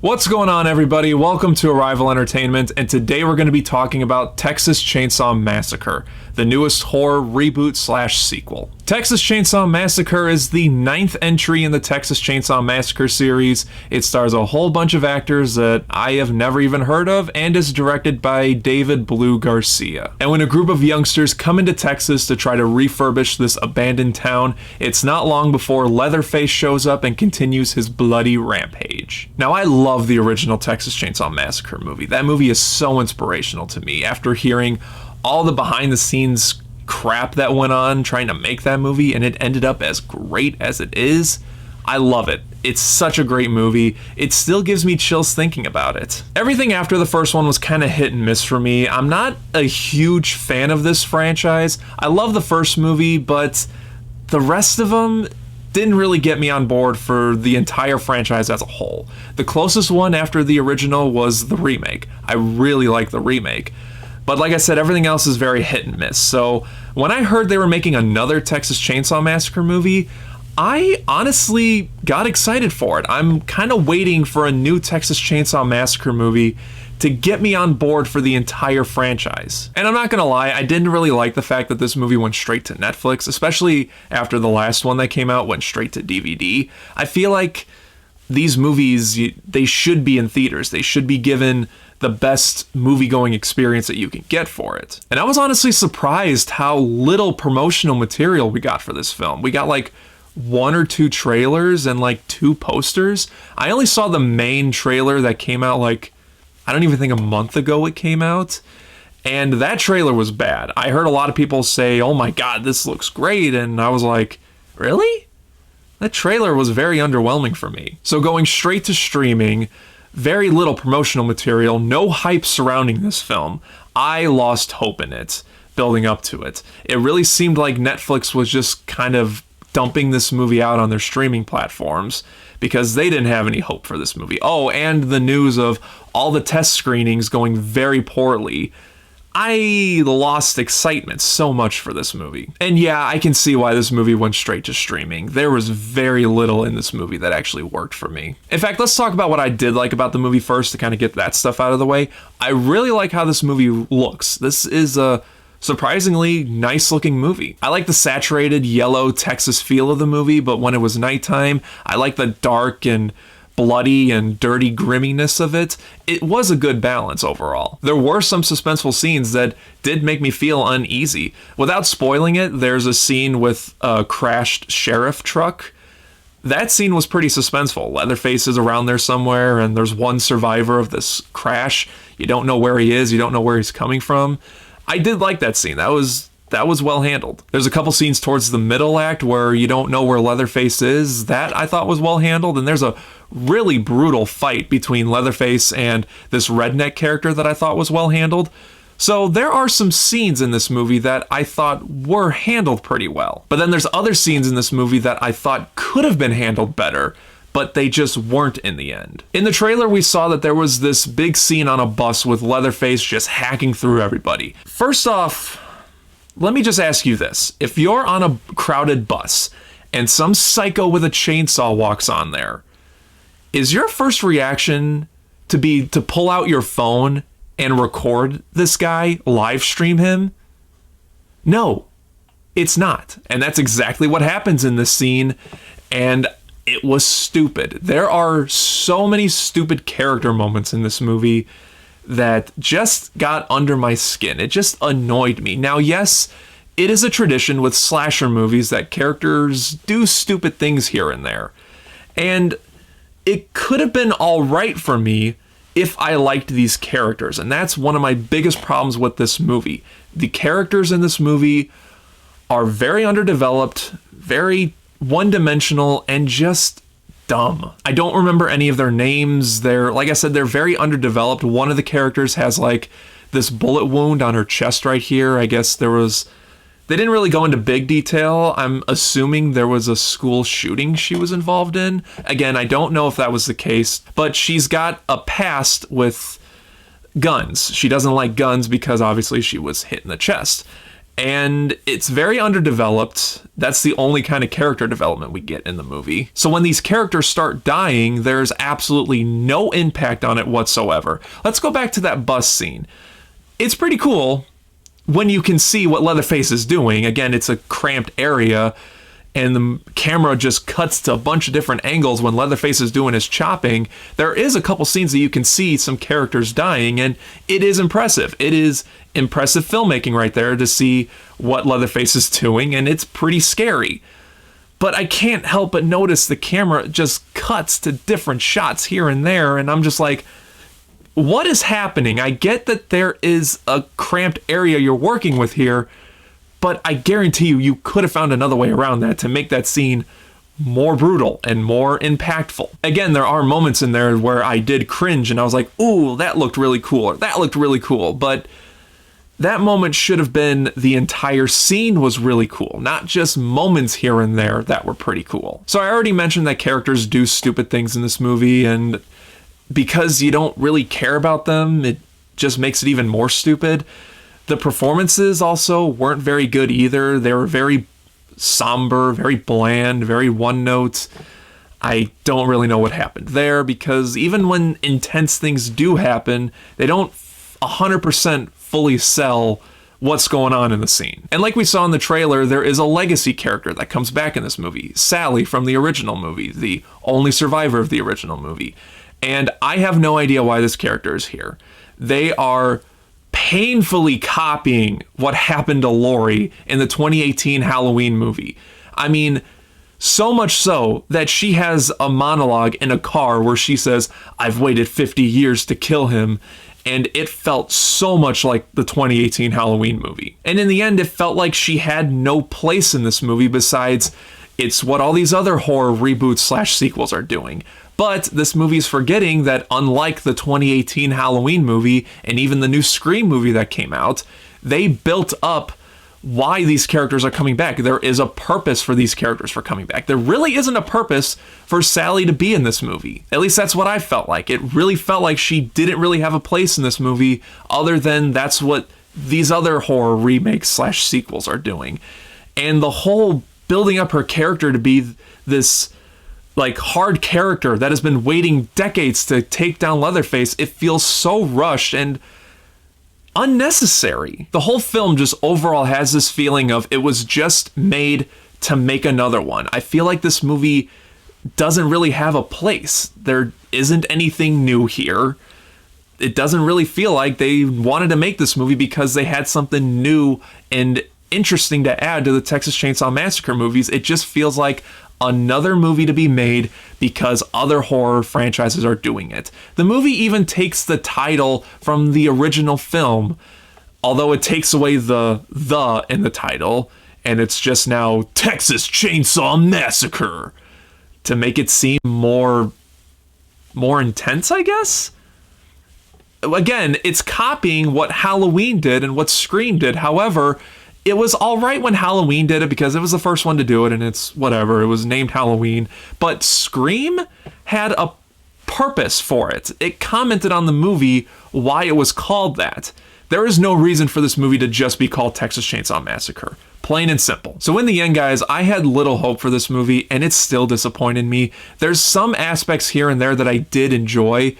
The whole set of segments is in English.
What's going on, everybody? Welcome to Arrival Entertainment, and today we're going to be talking about Texas Chainsaw Massacre, the newest horror reboot/sequel. Texas Chainsaw Massacre is the 9th entry in the Texas Chainsaw Massacre series. It stars a whole bunch of actors that I have never even heard of, and is directed by David Blue Garcia. And when a group of youngsters come into Texas to try to refurbish this abandoned town, it's not long before Leatherface shows up and continues his bloody rampage. Now, I love the original Texas Chainsaw Massacre movie. That movie is so inspirational to me. After hearing all the behind the scenes crap that went on trying to make that movie, and it ended up as great as it is, I love it. It's such a great movie. It still gives me chills thinking about it. Everything after the first one was kind of hit and miss for me. I'm not a huge fan of this franchise. I love the first movie, but the rest of them didn't really get me on board for the entire franchise as a whole. The closest one after the original was the remake. I really like the remake. But like I said, everything else is very hit and miss. So when I heard they were making another Texas Chainsaw Massacre movie, I honestly got excited for it. I'm kind of waiting for a new Texas Chainsaw Massacre movie to get me on board for the entire franchise. And I'm not gonna lie, I didn't really like the fact that this movie went straight to Netflix, especially after the last one that came out went straight to DVD. I feel like these movies, they should be in theaters. They should be given the best movie-going experience that you can get for it. And I was honestly surprised how little promotional material we got for this film. We got like 1 or 2 trailers and like 2 posters. I only saw the main trailer that came out like, I don't even think a month ago it came out. And that trailer was bad. I heard a lot of people say, oh my God, this looks great. And I was like, really? That trailer was very underwhelming for me. So going straight to streaming, very little promotional material, no hype surrounding this film. I lost hope in it, building up to it. It really seemed like Netflix was just kind of dumping this movie out on their streaming platforms because they didn't have any hope for this movie. Oh, and the news of all the test screenings going very poorly. I lost excitement so much for this movie. And yeah, I can see why this movie went straight to streaming. There was very little in this movie that actually worked for me. In fact, let's talk about what I did like about the movie first to kind of get that stuff out of the way. I really like how this movie looks. This is a surprisingly nice looking movie. I like the saturated yellow Texas feel of the movie, but when it was nighttime, I like the dark and bloody and dirty grimminess of it. It was a good balance overall. There were some suspenseful scenes that did make me feel uneasy. Without spoiling it, there's a scene with a crashed sheriff truck. That scene was pretty suspenseful. Leatherface is around there somewhere, and there's one survivor of this crash. You don't know where he is, you don't know where he's coming from. I did like that scene. That was well handled. There's a couple scenes towards the middle act where you don't know where Leatherface is. That I thought was well handled. And there's a really brutal fight between Leatherface and this redneck character that I thought was well handled. So there are some scenes in this movie that I thought were handled pretty well. But then there's other scenes in this movie that I thought could have been handled better, but they just weren't in the end. In the trailer, we saw that there was this big scene on a bus with Leatherface just hacking through everybody. First off, let me just ask you this. If you're on a crowded bus and some psycho with a chainsaw walks on there, is your first reaction to pull out your phone and record this guy, live stream him? No, it's not. And that's exactly what happens in this scene. And it was stupid. There are so many stupid character moments in this movie that just got under my skin. It just annoyed me. Now, yes, it is a tradition with slasher movies that characters do stupid things here and there. And it could have been all right for me if I liked these characters. And that's one of my biggest problems with this movie. The characters in this movie are very underdeveloped, very one-dimensional, and just dumb. I don't remember any of their names. Like I said, they're very underdeveloped. One of the characters has like this bullet wound on her chest right here. I guess they didn't really go into big detail. I'm assuming there was a school shooting she was involved in. Again, I don't know if that was the case, but she's got a past with guns. She doesn't like guns because obviously she was hit in the chest. And it's very underdeveloped. That's the only kind of character development we get in the movie. So when these characters start dying, there's absolutely no impact on it whatsoever. Let's go back to that bus scene. It's pretty cool when you can see what Leatherface is doing. Again, it's a cramped area, and the camera just cuts to a bunch of different angles when Leatherface is doing his chopping. There is a couple scenes that you can see some characters dying, and it is impressive. It is impressive filmmaking right there to see what Leatherface is doing, and it's pretty scary. But I can't help but notice the camera just cuts to different shots here and there, and I'm just like, what is happening? I get that there is a cramped area you're working with here, but I guarantee you could have found another way around that to make that scene more brutal and more impactful. Again, there are moments in there where I did cringe and I was like, ooh, that looked really cool, or that looked really cool. But that moment should have been the entire scene was really cool, not just moments here and there that were pretty cool. So I already mentioned that characters do stupid things in this movie, and because you don't really care about them, it just makes it even more stupid. The performances also weren't very good either. They were very somber, very bland, very one note. I don't really know what happened there, because even when intense things do happen, they don't 100% fully sell what's going on in the scene. And like we saw in the trailer, there is a legacy character that comes back in this movie, Sally from the original movie, the only survivor of the original movie. And I have no idea why this character is here. They are painfully copying what happened to Laurie in the 2018 Halloween movie. I mean, so much so that she has a monologue in a car where she says, "I've waited 50 years to kill him." And it felt so much like the 2018 Halloween movie. And in the end, it felt like she had no place in this movie besides it's what all these other horror reboots / sequels are doing. But this movie's forgetting that unlike the 2018 Halloween movie and even the new Scream movie that came out, they built up why these characters are coming back. There is a purpose for these characters for coming back. There really isn't a purpose for Sally to be in this movie. At least that's what I felt like. It really felt like she didn't really have a place in this movie other than that's what these other horror remakes / sequels are doing. And the whole building up her character to be this like hard character that has been waiting decades to take down Leatherface, it feels so rushed and unnecessary. The whole film just overall has this feeling of it was just made to make another one. I feel like this movie doesn't really have a place. There isn't anything new here. It doesn't really feel like they wanted to make this movie because they had something new and interesting to add to the Texas Chainsaw Massacre movies. It just feels like another movie to be made because other horror franchises are doing it. The movie even takes the title from the original film, although it takes away the in the title, and it's just now Texas Chainsaw Massacre to make it seem more intense, I guess. Again, it's copying what Halloween did and what Scream did. However, it was all right when Halloween did it because it was the first one to do it and it's whatever. It was named Halloween. But Scream had a purpose for it. It commented on the movie why it was called that. There is no reason for this movie to just be called Texas Chainsaw Massacre. Plain and simple. So in the end, guys, I had little hope for this movie and it still disappointed me. There's some aspects here and there that I did enjoy,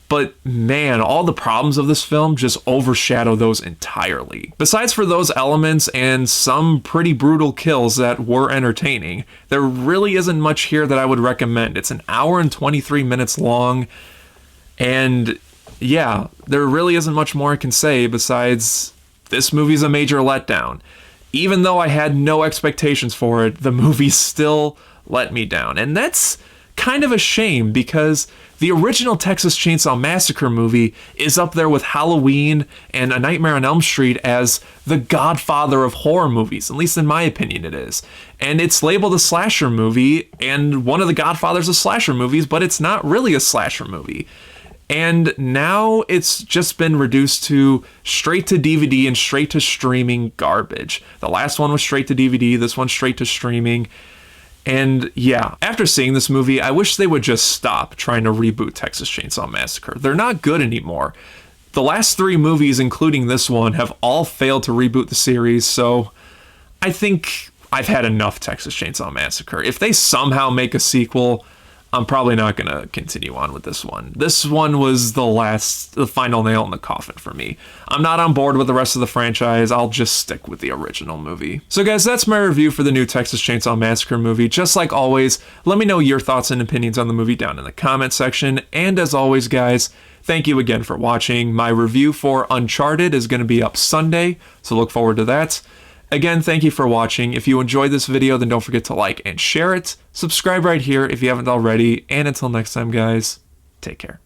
but man, all the problems of this film just overshadow those entirely. Besides for those elements and some pretty brutal kills that were entertaining, there really isn't much here that I would recommend. It's an hour and 23 minutes long, and yeah, there really isn't much more I can say besides this movie's a major letdown. Even though I had no expectations for it, the movie still let me down. And that's kind of a shame because the original Texas Chainsaw Massacre movie is up there with Halloween and A Nightmare on Elm Street as the godfather of horror movies. At least in my opinion it is. And it's labeled a slasher movie and one of the godfathers of slasher movies, but it's not really a slasher movie. And now it's just been reduced to straight to DVD and straight to streaming garbage. The last one was straight to DVD, this one's straight to streaming. And yeah, after seeing this movie, I wish they would just stop trying to reboot Texas Chainsaw Massacre. They're not good anymore. The last 3 movies, including this one, have all failed to reboot the series, so I think I've had enough Texas Chainsaw Massacre. If they somehow make a sequel, I'm probably not going to continue on with this one. This one was the final nail in the coffin for me. I'm not on board with the rest of the franchise. I'll just stick with the original movie. So guys, that's my review for the new Texas Chainsaw Massacre movie. Just like always, let me know your thoughts and opinions on the movie down in the comment section. And as always, guys, thank you again for watching. My review for Uncharted is going to be up Sunday, so look forward to that. Again, thank you for watching. If you enjoyed this video, then don't forget to like and share it. Subscribe right here if you haven't already. And until next time, guys, take care.